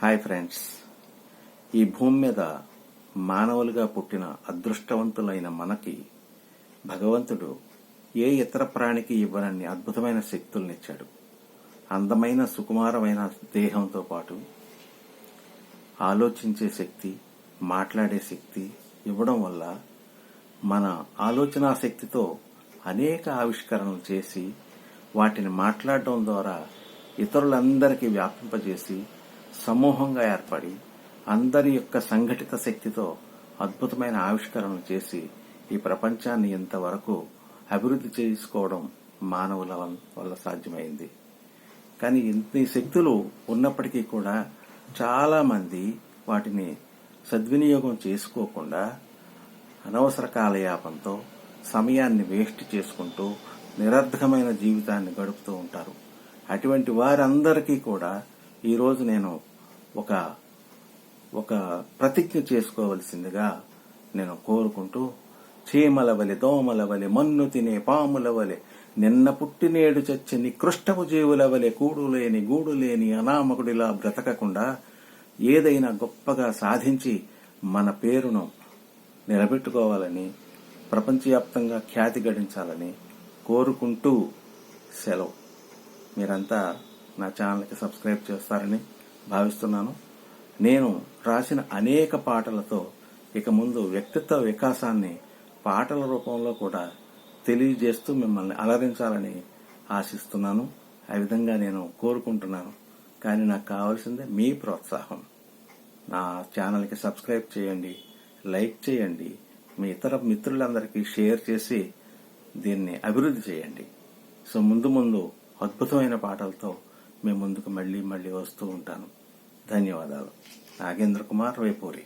Hi friends, ఈ భూమి మీద మానవులుగా పుట్టిన అదృష్టవంతులైన మనకి భగవంతుడు ఏ ఇతర ప్రాణికి ఇవ్వనన్ని అద్భుతమైన శక్తులనిచ్చాడు. అందమైన సుకుమారమైన దేహంతో పాటు ఆలోచించే శక్తి, మాట్లాడే శక్తి ఇవ్వడం వల్ల మన ఆలోచనా శక్తితో అనేక ఆవిష్కరణలు చేసి వాటిని మాట్లాడడం ద్వారా ఇతరులందరికీ వ్యాపింపజేసి సమూహంగా ఏర్పడి అందరి యొక్క సంఘటిత శక్తితో అద్భుతమైన ఆవిష్కరణలు చేసి ఈ ప్రపంచాన్ని ఇంతవరకు అభివృద్ధి చేసుకోవడం మానవుల వల్ల సాధ్యమైంది. కానీ ఇన్ని శక్తులు ఉన్నప్పటికీ కూడా చాలా మంది వాటిని సద్వినియోగం చేసుకోకుండా అనవసర కాలయాపంతో సమయాన్ని వేస్ట్ చేసుకుంటూ నిరర్ధకమైన జీవితాన్ని గడుపుతూ ఉంటారు. అటువంటి వారందరికీ కూడా ఈరోజు నేను ఒక ప్రతిజ్ఞ చేసుకోవలసిందిగా నేను కోరుకుంటూ, చీమల వలె, దోమల వలె, మన్ను తినే పాముల వలె, నిన్న పుట్టినేడు చచ్చి నికృష్టపు జీవుల వలె కూడులేని గూడులేని అనామకుడిలా బ్రతకకుండా ఏదైనా గొప్పగా సాధించి మన పేరును నిలబెట్టుకోవాలని, ప్రపంచవ్యాప్తంగా ఖ్యాతి గడించాలని కోరుకుంటూ సెలవు. మీరంతా నా ఛానల్కి సబ్స్క్రైబ్ చేస్తారని భావిస్తున్నాను. నేను రాసిన అనేక పాటలతో ఇక ముందు వ్యక్తిత్వ వికాసాన్ని పాటల రూపంలో కూడా తెలియజేస్తూ మిమ్మల్ని అలరించాలని ఆశిస్తున్నాను. ఆ విధంగా నేను కోరుకుంటున్నాను. కానీ నాకు కావాల్సిందే మీ ప్రోత్సాహం. నా ఛానల్కి సబ్స్క్రైబ్ చేయండి, లైక్ చేయండి, మీ ఇతర మిత్రులందరికీ షేర్ చేసి దీన్ని అభివృద్ధి చేయండి. సో ముందు అద్భుతమైన పాటలతో మీ ముందుకు మళ్ళీ వస్తూ ఉంటాను. ధన్యవాదాలు. నాగేంద్ర కుమార్ వేపూరి.